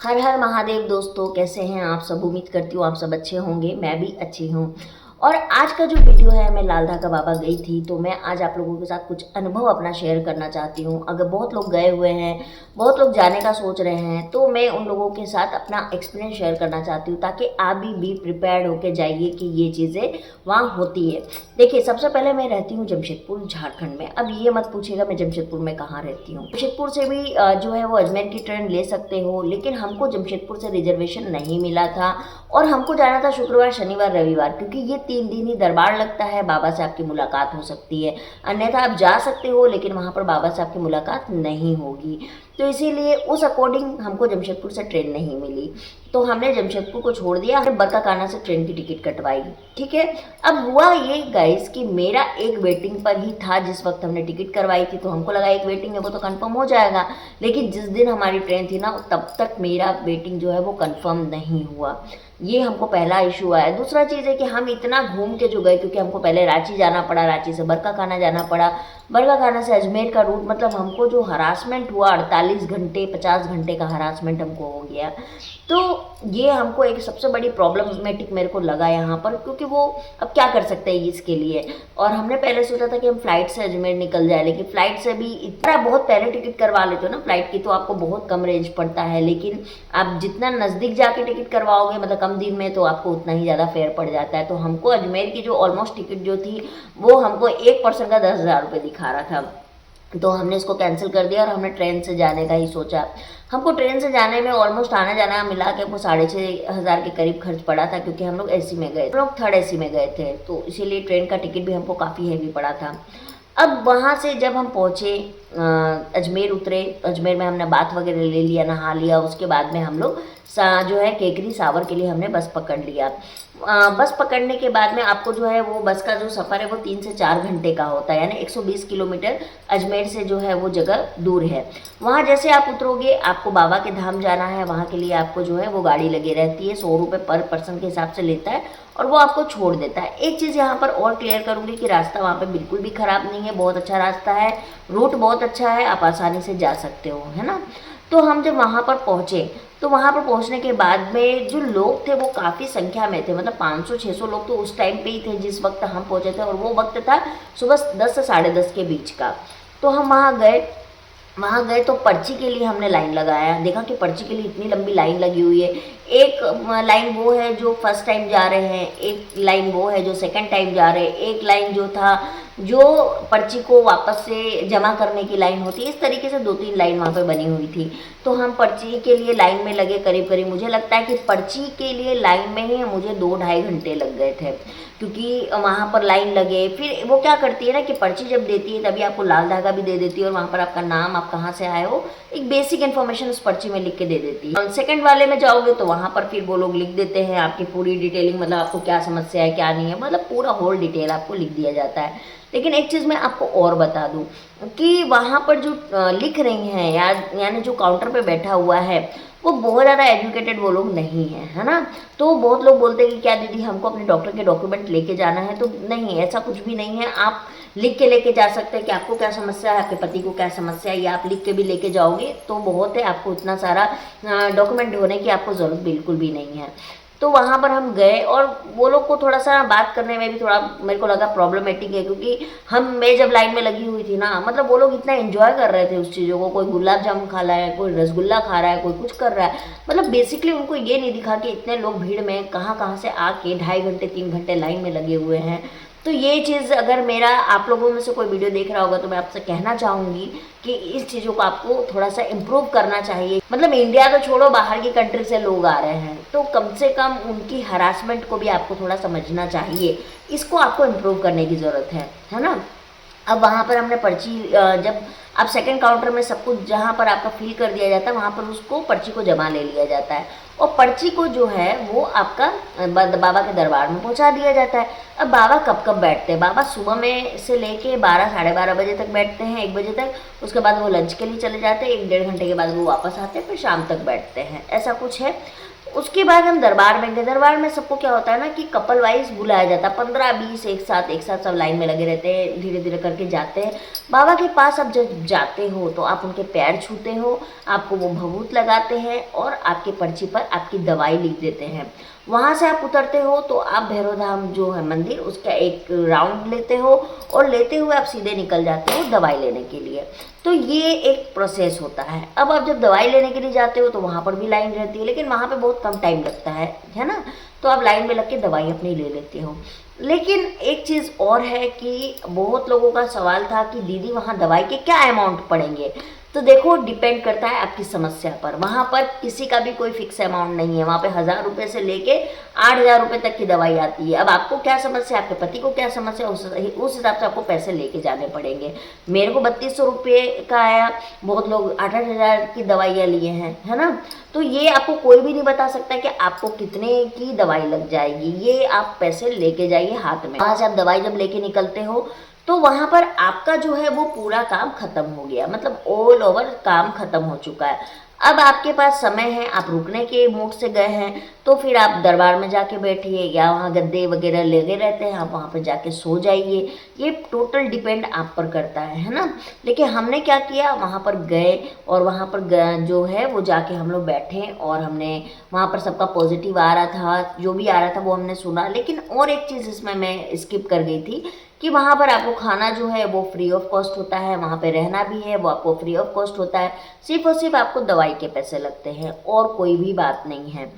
हर हर महादेव दोस्तों, कैसे हैं आप सब। उम्मीद करती हूँ आप सब अच्छे होंगे। मैं भी अच्छी हूँ। और आज का जो वीडियो है, मैं लाल धागा बाबा गई थी, तो मैं आज आप लोगों के साथ कुछ अनुभव अपना शेयर करना चाहती हूँ। अगर बहुत लोग गए हुए हैं, बहुत लोग जाने का सोच रहे हैं, तो मैं उन लोगों के साथ अपना एक्सपीरियंस शेयर करना चाहती हूँ, ताकि आप भी प्रिपेयर्ड होकर जाइए कि ये चीज़ें वहाँ होती है। देखिए, सबसे पहले मैं रहती हूँ जमशेदपुर, झारखंड में। अब ये मत पूछिएगा मैं जमशेदपुर में कहाँ रहती हूँ। जमशेदपुर से भी जो है वो अजमेर की ट्रेन ले सकते हो, लेकिन हमको जमशेदपुर से रिजर्वेशन नहीं मिला था और हमको जाना था शुक्रवार, शनिवार, रविवार, क्योंकि ये 3 दिन ही दरबार लगता है। बाबा से आपकी मुलाकात हो सकती है, अन्यथा आप जा सकते हो, लेकिन वहाँ पर बाबा से आपकी मुलाकात नहीं होगी। तो इसीलिए उस अकॉर्डिंग हमको जमशेदपुर से ट्रेन नहीं मिली, तो हमने जमशेदपुर को छोड़ दिया। हमने बरकाकाना से ट्रेन की टिकट कटवाई। ठीक है। अब हुआ ये गाइस कि मेरा एक वेटिंग पर ही था। जिस वक्त हमने टिकट करवाई थी तो हमको लगा एक वेटिंग है वो तो कंफर्म हो जाएगा, लेकिन जिस दिन हमारी ट्रेन थी ना, तब तक मेरा वेटिंग जो है वो कंफर्म नहीं हुआ। ये हमको पहला इशू आया। दूसरा चीज़ है कि हम इतना घूम के जो गए, क्योंकि हमको पहले रांची जाना पड़ा, रांची से बरकाकाना जाना पड़ा, बरकाकाना से अजमेर का रूट, मतलब हमको जो हरासमेंट हुआ 48 घंटे 50 घंटे का हरासमेंट हमको हो गया। तो ये हमको एक सबसे बड़ी प्रॉब्लमेटिक मेरे को लगा यहाँ पर, क्योंकि वो अब क्या कर सकते हैं इसके लिए। और हमने पहले सोचा था कि हम फ्लाइट से अजमेर निकल जाए, लेकिन फ्लाइट से भी इतना बहुत पहले टिकट करवा लेते हो ना फ्लाइट की, तो आपको बहुत कम रेंज पड़ता है। लेकिन आप जितना नज़दीक जाके टिकट करवाओगे, मतलब कम दिन में, तो आपको उतना ही ज़्यादा फेयर पड़ जाता है। तो हमको अजमेर की जो ऑलमोस्ट टिकट जो थी, वो हमको एक पर्सन का 10,000 रुपये दिखा रहा था। तो हमने इसको कैंसिल कर दिया और हमने ट्रेन से जाने का ही सोचा। हमको ट्रेन से जाने में ऑलमोस्ट आना जाना मिला के वो 6,500 के करीब खर्च पड़ा था, क्योंकि हम लोग एसी में गए, हम लोग थर्ड एसी में गए थे, तो इसीलिए ट्रेन का टिकट भी हमको काफ़ी हैवी पड़ा था। अब वहाँ से जब हम पहुँचे, अजमेर उतरे, अजमेर में हमने बात वगैरह ले लिया, नहा लिया। उसके बाद में हम लोग जो है केकरी सावर के लिए हमने बस पकड़ लिया। बस पकड़ने के बाद में आपको जो है वो बस का जो सफ़र है वो 3 से 4 घंटे का होता है, यानी 120 किलोमीटर अजमेर से जो है वो जगह दूर है। वहाँ जैसे आप उतरोगे, आपको बाबा के धाम जाना है, वहाँ के लिए आपको जो है वो गाड़ी लगी रहती है, 100 रुपये पर पर्सन के हिसाब से लेता है और वो आपको छोड़ देता है। एक चीज़ यहाँ पर और क्लियर करूँगी कि रास्ता वहाँ पे बिल्कुल भी ख़राब नहीं है, बहुत अच्छा रास्ता है, रूट बहुत अच्छा है, आप आसानी से जा सकते हो, है ना। तो हम जब वहाँ पर पहुँचे, तो वहाँ पर पहुँचने के बाद में जो लोग थे वो काफ़ी संख्या में थे, मतलब 500-600 लोग तो उस टाइम पे ही थे जिस वक्त हम पहुँचे थे, और वो वक्त था सुबह 10 से 10:30 के बीच का। तो हम वहाँ गए तो पर्ची के लिए हमने लाइन लगाया। देखा कि पर्ची के लिए इतनी लंबी लाइन लगी हुई है। एक लाइन वो है जो फर्स्ट टाइम जा रहे हैं, एक लाइन वो है जो सेकंड टाइम जा रहे हैं, एक लाइन जो था जो पर्ची को वापस से जमा करने की लाइन होती है। इस तरीके से 2-3 लाइन वहाँ पे बनी हुई थी। तो हम पर्ची के लिए लाइन में लगे, करीब करीब मुझे लगता है कि पर्ची के लिए लाइन में ही मुझे 2-2.5 घंटे लग गए थे, क्योंकि वहाँ पर लाइन लगे। फिर वो क्या करती है ना कि पर्ची जब देती है तभी आपको लाल धागा भी दे देती है, और वहाँ पर आपका नाम, आप कहाँ से आए हो, एक बेसिक इन्फॉर्मेशन उस पर्ची में लिख के दे देती है। सेकंड वाले में जाओगे तो वहाँ पर फिर वो लोग लिख देते हैं आपकी पूरी डिटेलिंग, मतलब आपको क्या समस्या है क्या नहीं है, मतलब पूरा होल डिटेल आपको लिख दिया जाता है। लेकिन एक चीज़ मैं आपको और बता दूं कि वहाँ पर जो लिख रही हैं, यानी जो काउंटर पे बैठा हुआ है, वो बहुत ज़्यादा एजुकेटेड वो लोग नहीं है, है ना। तो बहुत लोग बोलते हैं कि क्या दीदी हमको अपने डॉक्टर के डॉक्यूमेंट लेके जाना है, तो नहीं, ऐसा कुछ भी नहीं है। आप लिख के लेके जा सकते हैं कि आपको क्या समस्या है, आपके पति को क्या समस्या है, या आप लिख के भी लेके जाओगे तो बहुत है। आपको इतना सारा डॉक्यूमेंट ढोने की आपको ज़रूरत बिल्कुल भी नहीं है। तो वहाँ पर हम गए, और वो लोग को थोड़ा सा बात करने में भी थोड़ा मेरे को लगा प्रॉब्लमेटिक है, क्योंकि मैं जब लाइन में लगी हुई थी ना, मतलब वो लोग इतना एंजॉय कर रहे थे उस चीज़ों को। कोई गुलाब जामुन खा रहा है, कोई रसगुल्ला खा रहा है, कोई कुछ कर रहा है, मतलब बेसिकली उनको ये नहीं दिखा कि इतने लोग भीड़ में कहाँ कहाँ से आके 2.5 घंटे 3 घंटे लाइन में लगे हुए हैं। तो ये चीज़ अगर मेरा आप लोगों में से कोई वीडियो देख रहा होगा तो मैं आपसे कहना चाहूँगी कि इस चीज़ों को आपको थोड़ा सा इम्प्रूव करना चाहिए। मतलब इंडिया तो छोड़ो, बाहर की कंट्री से लोग आ रहे हैं, तो कम से कम उनकी हरासमेंट को भी आपको थोड़ा समझना चाहिए। इसको आपको इम्प्रूव करने की ज़रूरत है ना। अब वहाँ पर हमने पर्ची, जब आप सेकंड काउंटर में सब कुछ जहाँ पर आपका फिल कर दिया जाता है, वहाँ पर उसको पर्ची को जमा ले लिया जाता है, और पर्ची को जो है वो आपका बाबा के दरबार में पहुँचा दिया जाता है। अब बाबा कब कब बैठते हैं? बाबा सुबह में से लेके 12 साढ़े 12 बजे तक बैठते हैं, 1 बजे तक। उसके बाद वो लंच के लिए चले जाते हैं, 1-1.5 घंटे के बाद वो वापस आते हैं, फिर शाम तक बैठते हैं, ऐसा कुछ है। उसके बाद हम दरबार में गए। दरबार में सबको क्या होता है ना कि कपल वाइज बुलाया जाता है, 15-20 एक साथ सब लाइन में लगे रहते हैं, धीरे धीरे करके जाते हैं बाबा के पास। अब जब जाते हो तो आप उनके पैर छूते हो, आपको वो भभूत लगाते हैं और आपके पर्ची पर आपकी दवाई लिख देते हैं। वहाँ से आप उतरते हो तो आप भैरव धाम जो है मंदिर, उसका एक राउंड लेते हो और लेते हुए आप सीधे निकल जाते हो दवाई लेने के लिए। तो ये एक प्रोसेस होता है। अब आप जब दवाई लेने के लिए जाते हो तो वहाँ पर भी लाइन रहती है, लेकिन वहाँ पे बहुत कम टाइम लगता है ना। तो आप लाइन में लग के दवाई अपनी ले लेते हो। लेकिन एक चीज़ और है कि बहुत लोगों का सवाल था कि दीदी वहाँ दवाई के क्या अमाउंट पड़ेंगे। तो देखो, डिपेंड करता है आपकी समस्या पर। वहाँ पर किसी का भी कोई फिक्स अमाउंट नहीं है। वहाँ पे 1000 रुपये से लेके 8000 रुपये तक की दवाई आती है। अब आपको क्या समस्या, आपके पति को क्या समस्या, उस हिसाब से आपको पैसे लेके जाने पड़ेंगे। मेरे को 3200 रुपये का आया, बहुत लोग 8-8 हज़ार की दवाइयाँ लिए हैं, है ना। तो ये आपको कोई भी नहीं बता सकता कि आपको कितने की दवाई लग जाएगी। ये आप पैसे लेके जाइए हाथ में। वहाँ से आप दवाई जब लेके निकलते हो तो वहाँ पर आपका जो है वो पूरा काम खत्म हो गया, मतलब ऑल ओवर काम खत्म हो चुका है। अब आपके पास समय है, आप रुकने के मूड से गए हैं तो फिर आप दरबार में जाके बैठिए, या वहाँ गद्दे वगैरह लगे रहते हैं, आप वहाँ पर जाके सो जाइए। ये टोटल डिपेंड आप पर करता है ना। लेकिन हमने क्या किया, वहाँ पर गए और वहाँ पर जो है वो जाके हम लोग बैठे और हमने वहाँ पर सबका पॉजिटिव आ रहा था, जो भी आ रहा था वो हमने सुना। लेकिन और एक चीज़ इसमें मैं स्किप कर गई थी कि वहाँ पर आपको खाना जो है वो फ्री ऑफ कॉस्ट होता है, वहाँ पे रहना भी है वो आपको फ्री ऑफ कॉस्ट होता है। सिर्फ और सिर्फ आपको दवाई के पैसे लगते हैं और कोई भी बात नहीं है।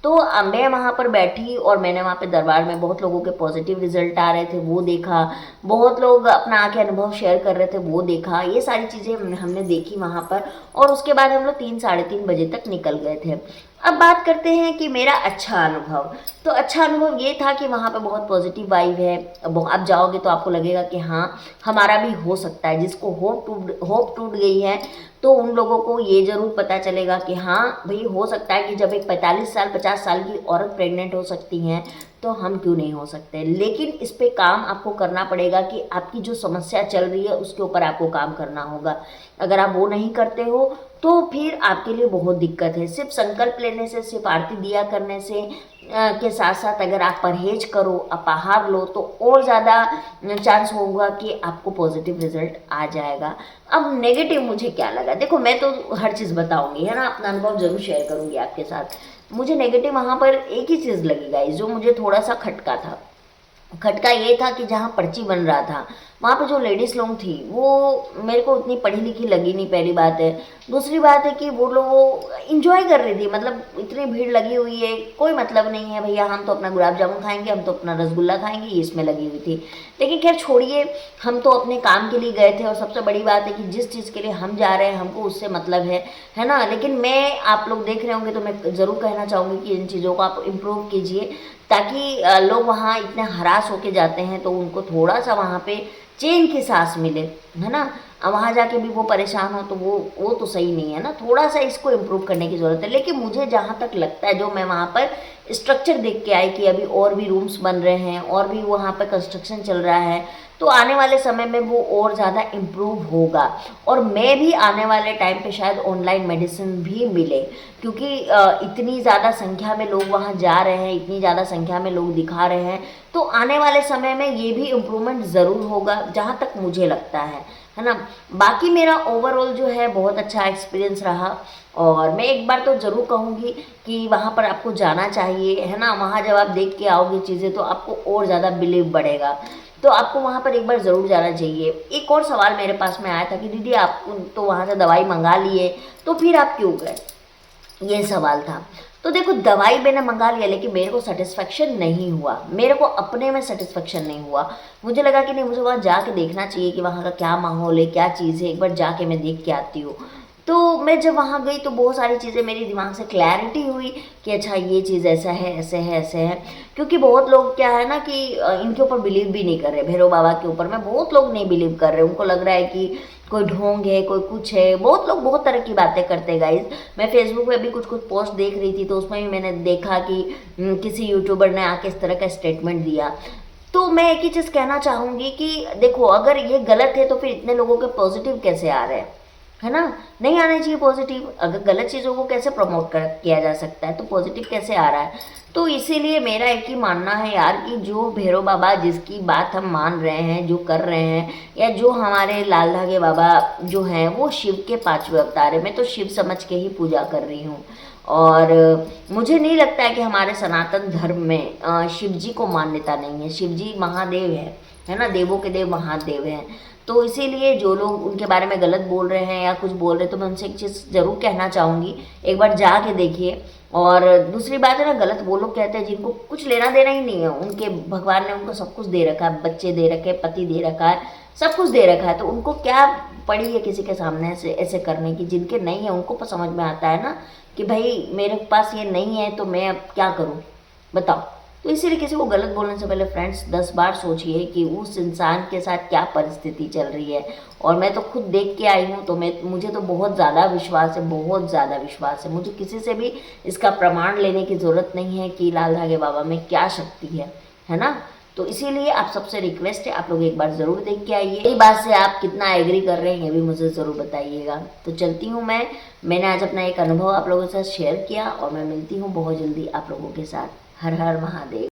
तो मैं वहाँ पर बैठी और मैंने वहाँ पे दरबार में बहुत लोगों के पॉजिटिव रिजल्ट आ रहे थे वो देखा, बहुत लोग अपना आके अनुभव शेयर कर रहे थे वो देखा। ये सारी चीज़ें हमने देखी वहाँ पर, और उसके बाद हम लोग 3-3:30 बजे तक निकल गए थे। अब बात करते हैं कि मेरा अच्छा अनुभव। तो अच्छा अनुभव ये था कि वहाँ पे बहुत पॉजिटिव वाइब है। अब आप जाओगे तो आपको लगेगा कि हाँ हमारा भी हो सकता है। जिसको होप टूट गई है तो उन लोगों को ये ज़रूर पता चलेगा कि हाँ भाई हो सकता है कि जब एक 45 साल 50 साल की औरत प्रेग्नेंट हो सकती हैं तो हम क्यों नहीं हो सकते। लेकिन इस पे काम आपको करना पड़ेगा कि आपकी जो समस्या चल रही है उसके ऊपर आपको काम करना होगा। अगर आप वो नहीं करते हो तो फिर आपके लिए बहुत दिक्कत है। सिर्फ संकल्प लेने से, सिर्फ आरती दिया करने से के साथ साथ अगर आप परहेज करो, आप आहार लो तो और ज़्यादा चांस होगा कि आपको पॉजिटिव रिजल्ट आ जाएगा। अब नेगेटिव मुझे क्या लगा, देखो मैं तो हर चीज़ बताऊंगी, है ना, अपना अनुभव जरूर शेयर करूंगी आपके साथ। मुझे नेगेटिव वहाँ पर एक ही चीज़ लगी गाइस, जो मुझे थोड़ा सा खटका था। खटका ये था कि जहाँ पर्ची बन रहा था वहाँ पे जो लेडीज़ लोग थी वो मेरे को उतनी पढ़ी लिखी लगी नहीं, पहली बात है। दूसरी बात है कि वो लोग इंजॉय कर रही थी, मतलब इतनी भीड़ लगी हुई है, कोई मतलब नहीं है भैया, हम तो अपना गुलाब जामुन खाएंगे, हम तो अपना रसगुल्ला खाएंगे, ये इसमें लगी हुई थी। लेकिन खैर छोड़िए, हम तो अपने काम के लिए गए थे और सबसे बड़ी बात है कि जिस चीज़ के लिए हम जा रहे हैं हमको उससे मतलब है ना। लेकिन मैं, आप लोग देख रहे होंगे तो मैं ज़रूर कहना चाहूँगी कि इन चीज़ों को आप इम्प्रूव कीजिए, ताकि लोग वहाँ इतने हरास होके जाते हैं तो उनको थोड़ा सा वहाँ पे चैन की सांस मिले, है ना। अब वहाँ जाके भी वो परेशान हो तो वो तो सही नहीं है ना। थोड़ा सा इसको इम्प्रूव करने की ज़रूरत है। लेकिन मुझे जहाँ तक लगता है, जो मैं वहाँ पर स्ट्रक्चर देख के आई कि अभी और भी रूम्स बन रहे हैं और भी वहाँ पर कंस्ट्रक्शन चल रहा है, तो आने वाले समय में वो और ज़्यादा इम्प्रूव होगा। और मैं भी आने वाले टाइम पे शायद ऑनलाइन मेडिसिन भी मिले, क्योंकि इतनी ज़्यादा संख्या में लोग वहाँ जा रहे हैं, इतनी ज़्यादा संख्या में लोग दिखा रहे हैं, तो आने वाले समय में ये भी इम्प्रूवमेंट ज़रूर होगा, जहाँ तक मुझे लगता है ना। बाकी मेरा ओवरऑल जो है बहुत अच्छा एक्सपीरियंस रहा, और मैं एक बार तो ज़रूर कहूँगी कि वहाँ पर आपको जाना चाहिए, है ना। वहाँ जब आप देख के आओगे चीज़ें तो आपको और ज़्यादा बिलीव बढ़ेगा, तो आपको वहाँ पर एक बार ज़रूर जाना चाहिए। एक और सवाल मेरे पास में आया था कि दीदी आप तो वहाँ से दवाई मंगा लिए तो फिर आप क्यों गए, ये सवाल था। तो देखो, दवाई मैंने मंगा लिया लेकिन मेरे को सेटिस्फेक्शन नहीं हुआ, मेरे को अपने में सेटिस्फेक्शन नहीं हुआ। मुझे लगा कि नहीं, मुझे वहाँ जाके देखना चाहिए कि वहाँ का क्या माहौल है, क्या चीज़ है, एक बार जाके मैं देख के आती हूँ। तो मैं जब वहाँ गई तो बहुत सारी चीज़ें मेरे दिमाग से क्लैरिटी हुई कि अच्छा ये चीज़ ऐसा है, ऐसे है, ऐसे है। क्योंकि बहुत लोग क्या है ना कि इनके ऊपर बिलीव भी नहीं कर रहे, भैरव बाबा के ऊपर में बहुत लोग नहीं बिलीव कर रहे। उनको लग रहा है कि कोई ढोंग है, कोई कुछ है। बहुत लोग बहुत तरह की बातें करते हैं गाइज। मैं फेसबुक पे भी कुछ पोस्ट देख रही थी तो उसमें भी मैंने देखा कि किसी यूट्यूबर ने आके इस तरह का स्टेटमेंट दिया। तो मैं एक ही चीज़ कहना चाहूँगी कि देखो, अगर ये गलत है तो फिर इतने लोगों के पॉजिटिव कैसे आ रहे हैं, है ना। नहीं आना चाहिए पॉजिटिव। अगर गलत चीज़ों को कैसे प्रमोट किया जा सकता है, तो पॉजिटिव कैसे आ रहा है। तो इसीलिए मेरा एक ही मानना है यार कि जो भैरव बाबा जिसकी बात हम मान रहे हैं, जो कर रहे हैं, या जो हमारे लाल धागे बाबा जो हैं वो शिव के 5वें अवतार है। मैं तो शिव समझ के ही पूजा कर रही हूँ। और मुझे नहीं लगता है कि हमारे सनातन धर्म में शिव जी को मान्यता नहीं है। शिव जी महादेव है ना, देवों के देव महादेव हैं। तो इसीलिए जो लोग उनके बारे में गलत बोल रहे हैं या कुछ बोल रहे हैं, तो मैं उनसे एक चीज़ ज़रूर कहना चाहूँगी, एक बार जाके देखिए। और दूसरी बात है ना, गलत वो लोग कहते हैं जिनको कुछ लेना देना ही नहीं है, उनके भगवान ने उनको सब कुछ दे रखा है, बच्चे दे रखे, पति दे रखा है, सब कुछ दे रखा है, तो उनको क्या पड़ी है किसी के सामने से ऐसे करने की। जिनके नहीं है उनको समझ में आता है ना कि भाई मेरे पास ये नहीं है तो मैं अब क्या करूँ, बताओ। तो इसीलिए किसी को गलत बोलने से पहले फ्रेंड्स 10 बार सोचिए कि उस इंसान के साथ क्या परिस्थिति चल रही है। और मैं तो खुद देख के आई हूँ, तो मुझे तो बहुत ज़्यादा विश्वास है, बहुत ज़्यादा विश्वास है। मुझे किसी से भी इसका प्रमाण लेने की ज़रूरत नहीं है कि लाल धागे बाबा में क्या शक्ति है ना। तो इसीलिए आप सबसे रिक्वेस्ट है, आप लोग एक बार ज़रूर देख के आइए। इस बात से आप कितना एग्री कर रहे हैं ये भी मुझे ज़रूर बताइएगा। तो चलती हूँ मैंने आज अपना एक अनुभव आप लोगों के साथ शेयर किया, और मैं मिलती हूँ बहुत जल्दी आप लोगों के साथ। हर हर महादेव।